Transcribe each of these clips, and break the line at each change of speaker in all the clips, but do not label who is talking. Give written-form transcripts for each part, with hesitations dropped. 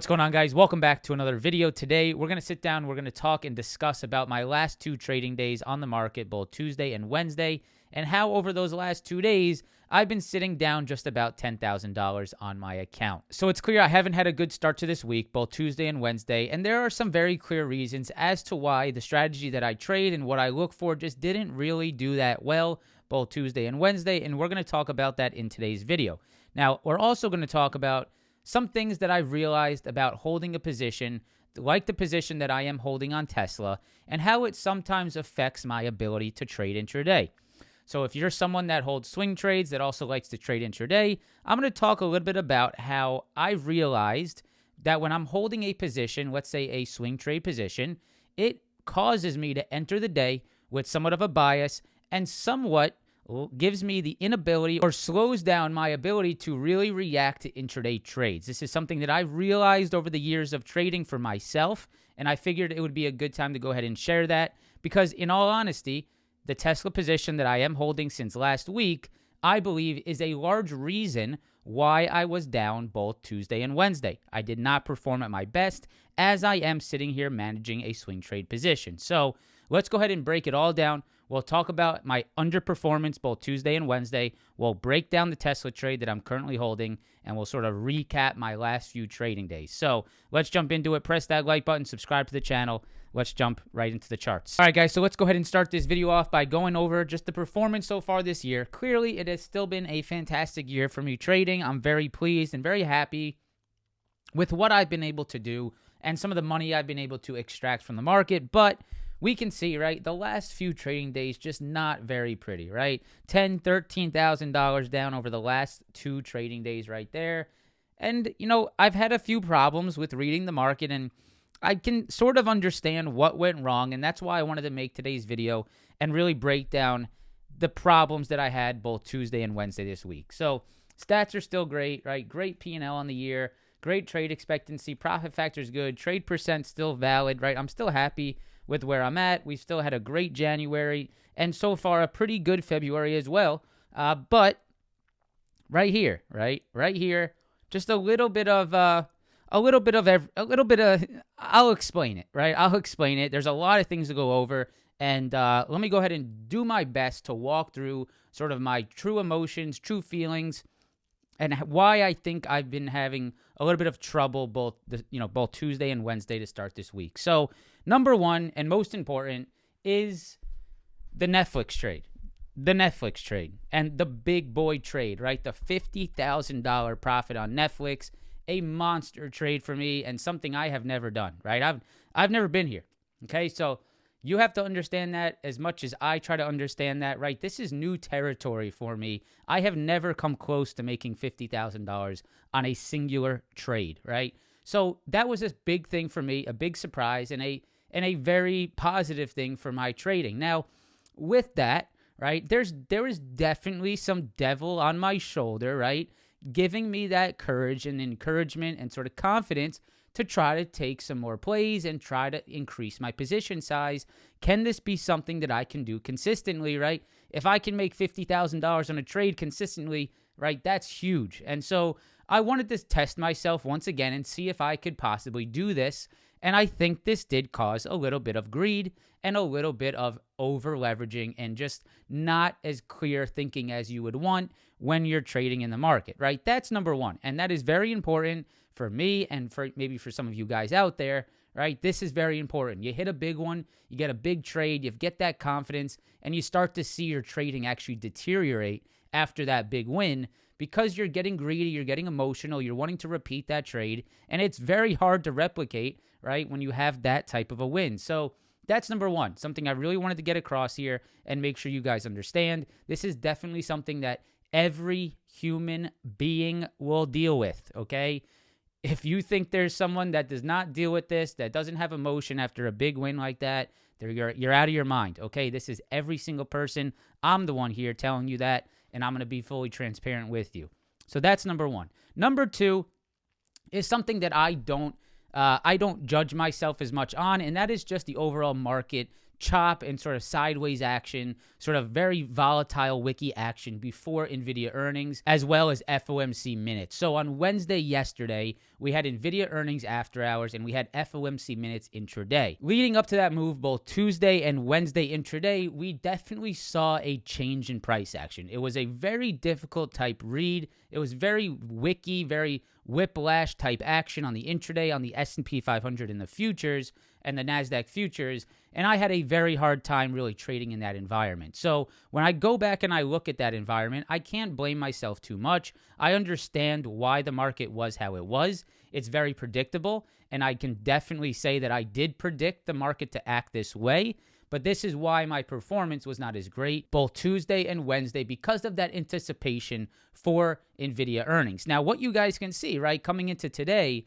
What's going on, guys? Welcome back to another video. Today, we're going to sit down, we're going to talk and discuss about my last two trading days on the market, both Tuesday and Wednesday, and how over those last 2 days, I've been sitting down just about $10,000 on my account. So it's clear I haven't had a good start to this week, both Tuesday and Wednesday, and there are some very clear reasons as to why the strategy that I trade and what I look for just didn't really do that well, both Tuesday and Wednesday, and we're going to talk about that in today's video. Now, we're also going to talk about some things that I've realized about holding a position, like the position that I am holding on Tesla, and how it sometimes affects my ability to trade intraday. So if you're someone that holds swing trades that also likes to trade intraday, I'm going to talk a little bit about how I've realized that when I'm holding a position, let's say a swing trade position, it causes me to enter the day with somewhat of a bias and somewhat gives me the inability or slows down my ability to really react to intraday trades. This is something that I've realized over the years of trading for myself, and I figured it would be a good time to go ahead and share that because, in all honesty, the Tesla position that I am holding since last week, I believe, is a large reason why I was down both Tuesday and Wednesday. I did not perform at my best as I am sitting here managing a swing trade position. So let's go ahead and break it all down. We'll talk about my underperformance both Tuesday and Wednesday. We'll break down the Tesla trade that I'm currently holding, and we'll sort of recap my last few trading days. So let's jump into it. Press that like button, subscribe to the channel. Let's jump right into the charts. All right, guys, so let's go ahead and start this video off by going over just the performance so far this year. Clearly, it has still been a fantastic year for me trading. I'm very pleased and very happy with what I've been able to do and some of the money I've been able to extract from the market, but we can see, right, the last few trading days just not very pretty, right? $10,000, $13,000 down over the last two trading days right there. And, you know, I've had a few problems with reading the market, and I can sort of understand what went wrong, and that's why I wanted to make today's video and really break down the problems that I had both Tuesday and Wednesday this week. So stats are still great, right? Great P&L on the year, great trade expectancy, profit factor is good, trade percent still valid, right? I'm still happy with where I'm at. We've still had a great January and so far a pretty good February as well. But right here, right here, just a little bit of, I'll explain it, right? I'll explain it. There's a lot of things to go over. And let me go ahead and do my best to walk through sort of my true emotions, true feelings, and why I think I've been having a little bit of trouble both Tuesday and Wednesday to start this week. So number one and most important is the Netflix trade. The Netflix trade and the big boy trade, right? The $50,000 profit on Netflix, a monster trade for me and something I have never done, right? I've never been here. Okay, so you have to understand that as much as I try to understand that, right? This is new territory for me. I have never come close to making $50,000 on a singular trade, right? So that was a big thing for me, a big surprise, and a very positive thing for my trading. Now, with that, right, there is definitely some devil on my shoulder, right, giving me that courage and encouragement and sort of confidence to try to take some more plays and try to increase my position size. Can this be something that I can do consistently, right? If I can make $50,000 on a trade consistently, right, that's huge. And so I wanted to test myself once again and see if I could possibly do this. And I think this did cause a little bit of greed and a little bit of over leveraging and just not as clear thinking as you would want when you're trading in the market, right? That's number one. And that is very important for me and for maybe for some of you guys out there, right? This is very important. You hit a big one, you get a big trade, you get that confidence, and you start to see your trading actually deteriorate after that big win because you're getting greedy, you're getting emotional, you're wanting to repeat that trade, and it's very hard to replicate, right, when you have that type of a win. So that's number one, something I really wanted to get across here and make sure you guys understand. This is definitely something that every human being will deal with, okay? If you think there's someone that does not deal with this, that doesn't have emotion after a big win like that, you're out of your mind, okay? This is every single person. I'm the one here telling you that, and I'm going to be fully transparent with you. So that's number one. Number two is something that I don't judge myself as much on, and that is just the overall market chop and sort of sideways action, sort of very volatile wiki action before NVIDIA earnings, as well as FOMC minutes. So on Wednesday yesterday, we had NVIDIA earnings after hours, and we had FOMC minutes intraday. Leading up to that move, both Tuesday and Wednesday intraday, we definitely saw a change in price action. It was a very difficult type read. It was very wiki, very whiplash type action on the intraday, on the S&P 500 and the futures and the NASDAQ futures, and I had a very hard time really trading in that environment. So when I go back and I look at that environment, I can't blame myself too much. I understand why the market was how it was. It's very predictable, and I can definitely say that I did predict the market to act this way, but this is why my performance was not as great both Tuesday and Wednesday, because of that anticipation for NVIDIA earnings. Now, what you guys can see, right, coming into today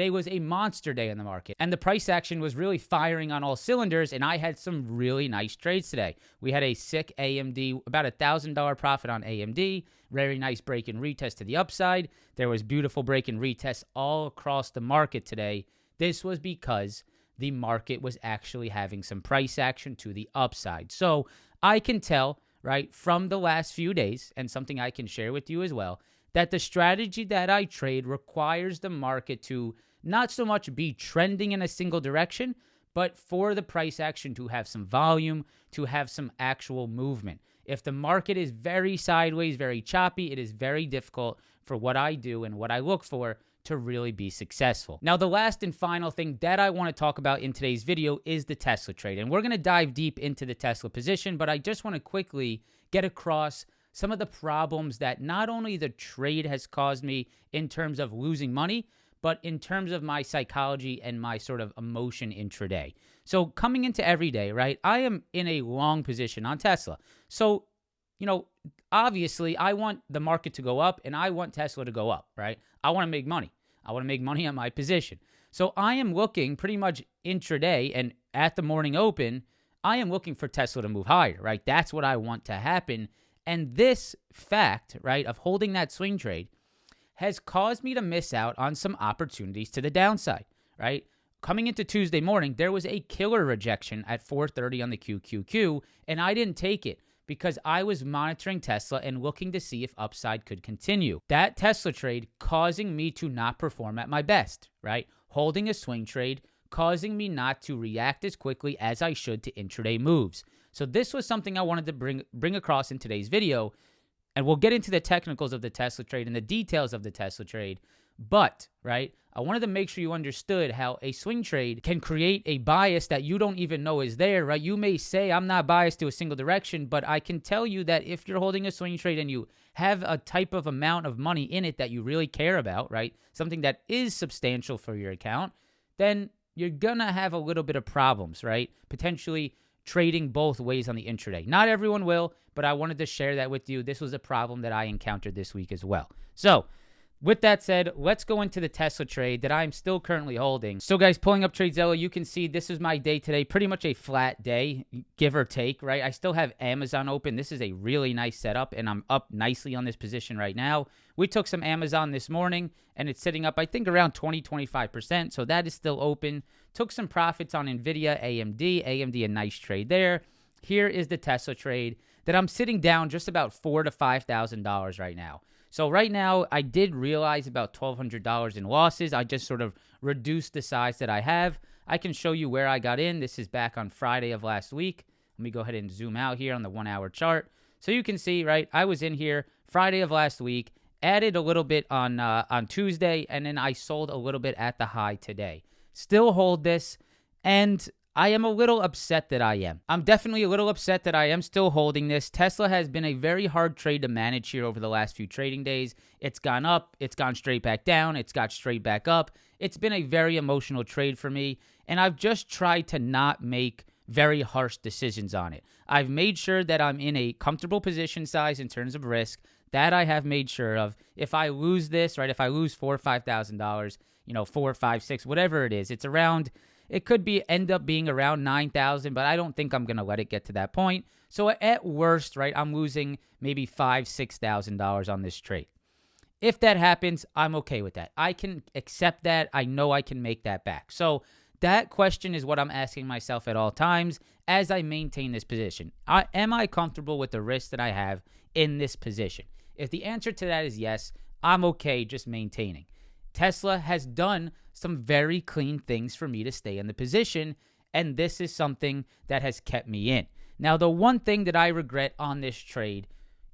was a monster day in the market, and the price action was really firing on all cylinders, and I had some really nice trades today. We had a sick AMD, about $1,000 profit on AMD, very nice break and retest to the upside. There was beautiful break and retest all across the market today. This was because the market was actually having some price action to the upside. So I can tell, right, from the last few days, and something I can share with you as well, that the strategy that I trade requires the market to not so much be trending in a single direction, but for the price action to have some volume, to have some actual movement. If the market is very sideways, very choppy, it is very difficult for what I do and what I look for to really be successful. Now, the last and final thing that I want to talk about in today's video is the Tesla trade. And we're going to dive deep into the Tesla position, but I just want to quickly get across some of the problems that not only the trade has caused me in terms of losing money, but in terms of my psychology and my sort of emotion intraday. So coming into every day, right, I am in a long position on Tesla. So, obviously I want the market to go up and I want Tesla to go up, right? I want to make money. I want to make money on my position. So I am looking pretty much intraday and at the morning open, I am looking for Tesla to move higher, right? That's what I want to happen. And this fact, right, of holding that swing trade has caused me to miss out on some opportunities to the downside, right? Coming into Tuesday morning, there was a killer rejection at 4:30 on the QQQ, and I didn't take it because I was monitoring Tesla and looking to see if upside could continue. That Tesla trade causing me to not perform at my best, right? Holding a swing trade, causing me not to react as quickly as I should to intraday moves. So this was something I wanted to bring across in today's video, and we'll get into the technicals of the Tesla trade and the details of the Tesla trade. But, right, I wanted to make sure you understood how a swing trade can create a bias that you don't even know is there, right? You may say, I'm not biased to a single direction, but I can tell you that if you're holding a swing trade and you have a type of amount of money in it that you really care about, right, something that is substantial for your account, then you're going to have a little bit of problems, right? Potentially trading both ways on the intraday. Not everyone will, but I wanted to share that with you. This was a problem that I encountered this week as well. So with that said, let's go into the Tesla trade that I'm still currently holding. So guys, pulling up TradeZilla, you can see this is my day today. Pretty much a flat day, give or take, right? I still have Amazon open. This is a really nice setup, and I'm up nicely on this position right now. We took some Amazon this morning, and it's sitting up, I think, around 20-25%. So that is still open. Took some profits on NVIDIA, AMD, a nice trade there. Here is the Tesla trade that I'm sitting down just about $4,000 to $5,000 right now. So right now, I did realize about $1,200 in losses. I just sort of reduced the size that I have. I can show you where I got in. This is back on Friday of last week. Let me go ahead and zoom out here on the 1 hour chart. So you can see, right, I was in here Friday of last week, added a little bit on Tuesday, and then I sold a little bit at the high today. Still hold this, and I am a little upset that I am. I'm definitely a little upset that I am still holding this. Tesla has been a very hard trade to manage here over the last few trading days. It's gone up, it's gone straight back down, it's got straight back up. It's been a very emotional trade for me, and I've just tried to not make very harsh decisions on it. I've made sure that I'm in a comfortable position size in terms of risk. That I have made sure of. If I lose this, right, if I lose $4,000 or $5,000, $4, $5, $6, whatever it is, it's around. It could end up being around 9,000, but I don't think I'm going to let it get to that point. So at worst, right, I'm losing maybe $5,000, $6,000 on this trade. If that happens, I'm okay with that. I can accept that. I know I can make that back. So that question is what I'm asking myself at all times as I maintain this position. Am I comfortable with the risk that I have in this position? If the answer to that is yes, I'm okay just maintaining. Tesla has done some very clean things for me to stay in the position, and this is something that has kept me in. Now, the one thing that I regret on this trade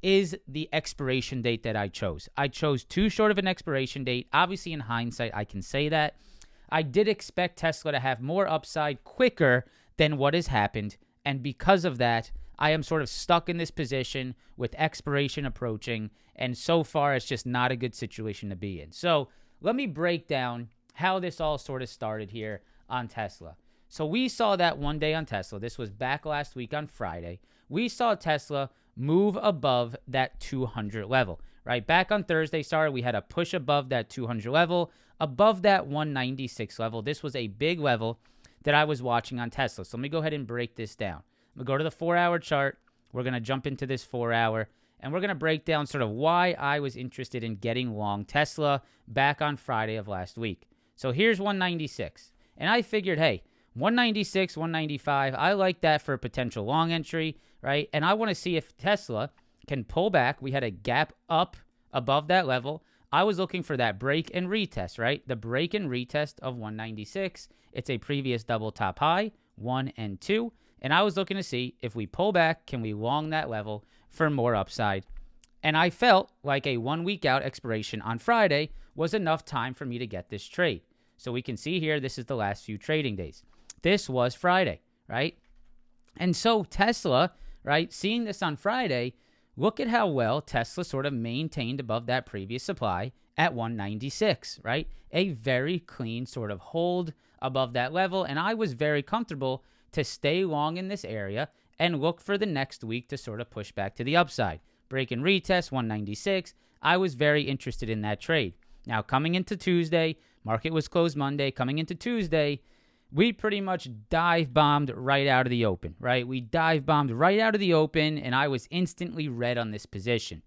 is the expiration date that I chose. I chose too short of an expiration date. Obviously, in hindsight, I can say that. I did expect Tesla to have more upside quicker than what has happened, and because of that, I am sort of stuck in this position with expiration approaching, and so far, it's just not a good situation to be in. So let me break down how this all sort of started here on Tesla. So we saw that one day on Tesla. This was back last week on Friday. We saw Tesla move above that 200 level, right? Back on Thursday, we had a push above that 200 level, above that 196 level. This was a big level that I was watching on Tesla. So let me go ahead and break this down. I'm going to go to the 4-hour chart. We're going to jump into this 4-hour, and we're going to break down sort of why I was interested in getting long Tesla back on Friday of last week. So here's 196, and I figured, hey, 196, 195, I like that for a potential long entry, right? And I want to see if Tesla can pull back. We had a gap up above that level. I was looking for that break and retest, right? The break and retest of 196. It's a previous double top high, 1 and 2. And I was looking to see if we pull back, can we long that level for more upside? And I felt like a 1 week out expiration on Friday was enough time for me to get this trade. So we can see here, this is the last few trading days. This was Friday, right? And so Tesla, right, seeing this on Friday, look at how well Tesla sort of maintained above that previous supply at 196, right? A very clean sort of hold above that level. And I was very comfortable to stay long in this area and look for the next week to sort of push back to the upside. Break and retest 196. I was very interested in that trade. Now, coming into Tuesday, market was closed Monday. Coming into Tuesday, we pretty much dive bombed right out of the open, right? We dive bombed right out of the open, and I was instantly red on this position.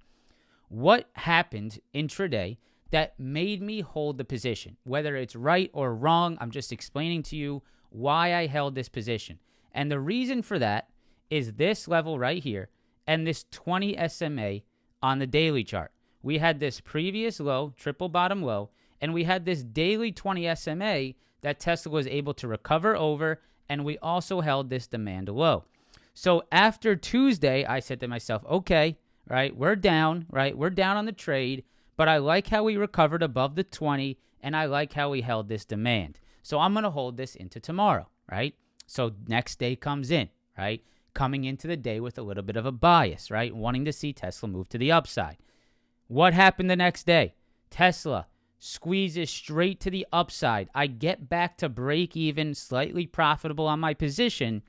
What happened intraday that made me hold the position? Whether it's right or wrong, I'm just explaining to you why I held this position. And the reason for that is this level right here and this 20 SMA on the daily chart. We had this previous low, triple bottom low, and we had this daily 20 SMA that Tesla was able to recover over, and we also held this demand low. So after Tuesday, I said to myself, okay, right, we're down, right? We're down on the trade, but I like how we recovered above the 20, and I like how we held this demand. So I'm going to hold this into tomorrow, right? So next day comes in, right? Coming into the day with a little bit of a bias, right? Wanting to see Tesla move to the upside. What happened the next day? Tesla squeezes straight to the upside. I get back to break even, slightly profitable on my position.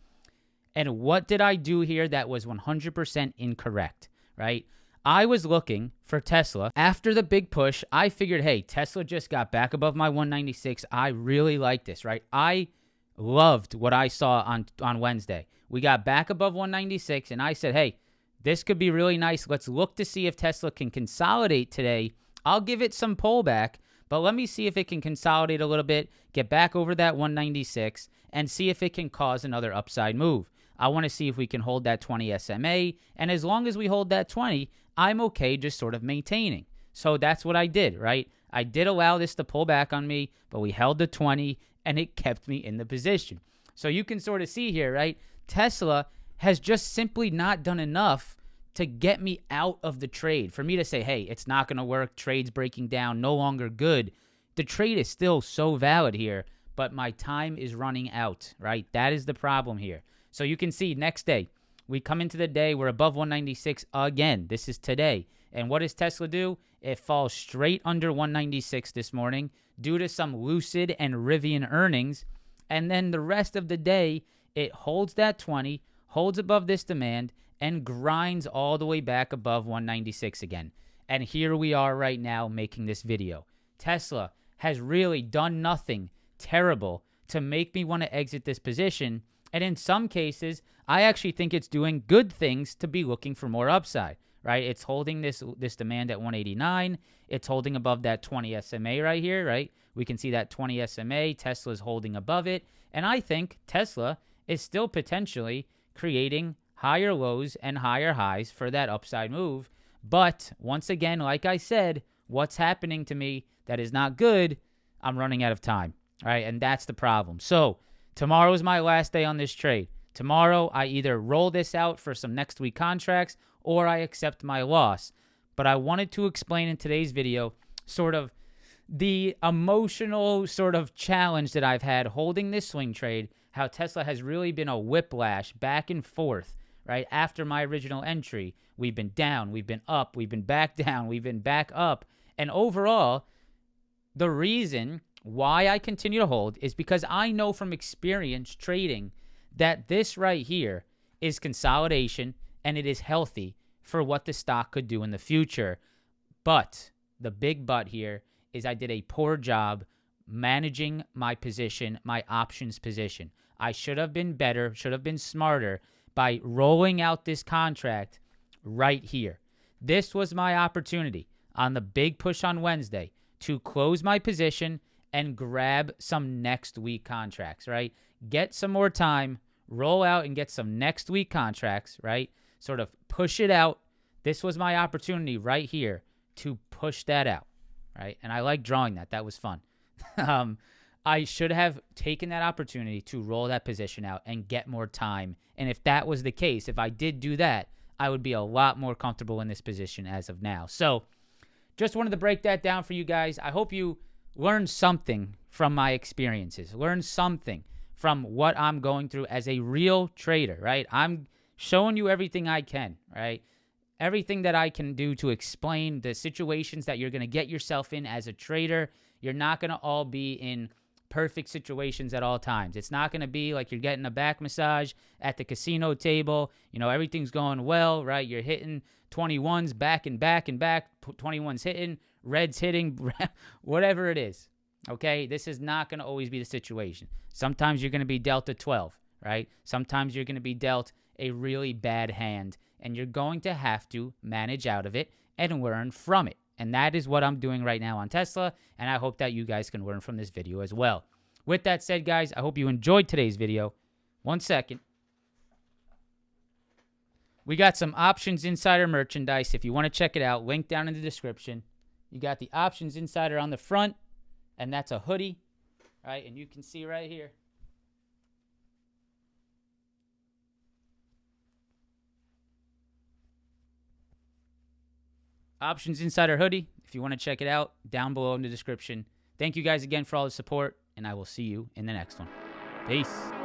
And what did I do here that was 100% incorrect, right? I was looking for Tesla. After the big push, I figured, hey, Tesla just got back above my 196. I really like this, right? I loved what I saw on Wednesday. We got back above 196, and I said, hey, this could be really nice. Let's look to see if Tesla can consolidate today. I'll give it some pullback, but let me see if it can consolidate a little bit, get back over that 196, and see if it can cause another upside move. I want to see if we can hold that 20 SMA, and as long as we hold that 20, I'm okay just sort of maintaining. So that's what I did, right? I did allow this to pull back on me, but we held the 20, and it kept me in the position. So you can sort of see here, right? Tesla has just simply not done enough to get me out of the trade. For me to say, hey, it's not going to work, trade's breaking down, no longer good. The trade is still so valid here, but my time is running out, right? That is the problem here. So you can see next day, we come into the day, we're above 196 again. This is today. And what does Tesla do? It falls straight under 196 this morning due to some Lucid and Rivian earnings. And then the rest of the day, it holds that 20, holds above this demand, and grinds all the way back above 196 again. And here we are right now making this video. Tesla has really done nothing terrible to make me want to exit this position. And in some cases, I actually think it's doing good things to be looking for more upside, right? It's holding this demand at 189. It's holding above that 20 SMA right here, right? We can see that 20 SMA. Tesla's holding above it. And I think Tesla is still potentially creating higher lows and higher highs for that upside move. But once again, like I said, what's happening to me that is not good, I'm running out of time, all right? And that's the problem. So tomorrow is my last day on this trade. Tomorrow, I either roll this out for some next week contracts or I accept my loss. But I wanted to explain in today's video sort of the emotional sort of challenge that I've had holding this swing trade, how Tesla has really been a whiplash back and forth, right? After my original entry, we've been down, we've been up, we've been back down, we've been back up. And overall, the reason why I continue to hold is because I know from experience trading that this right here is consolidation and it is healthy for what the stock could do in the future. But the big but here is I did a poor job managing my position, my options position. I should have been better, should have been smarter by rolling out this contract right here. This was my opportunity on the big push on Wednesday to close my position and grab some next week contracts, right? Get some more time, roll out and get some next week contracts, right? Sort of push it out. This was my opportunity right here to push that out, right? And I like drawing that. That was fun. I should have taken that opportunity to roll that position out and get more time. And if that was the case, if I did do that, I would be a lot more comfortable in this position as of now. So just wanted to break that down for you guys. I hope you learned something from my experiences, learn something from what I'm going through as a real trader, right? I'm showing you everything I can, right? Everything that I can do to explain the situations that you're going to get yourself in as a trader. You're not going to all be in perfect situations at all times. It's not going to be like you're getting a back massage at the casino table. You know, everything's going well, right? You're hitting 21s back and back and back. 21s hitting, reds hitting, whatever it is. Okay, this is not going to always be the situation. Sometimes you're going to be dealt a 12, right? Sometimes you're going to be dealt a really bad hand, and you're going to have to manage out of it and learn from it. And that is what I'm doing right now on Tesla, and I hope that you guys can learn from this video as well. With that said, guys, I hope you enjoyed today's video. 1 second. We got some Options Insider merchandise. If you want to check it out, link down in the description. You got the Options Insider on the front, and that's a hoodie, right? And you can see right here. Options Insider hoodie. If you want to check it out, down below in the description. Thank you guys again for all the support, and I will see you in the next one. Peace.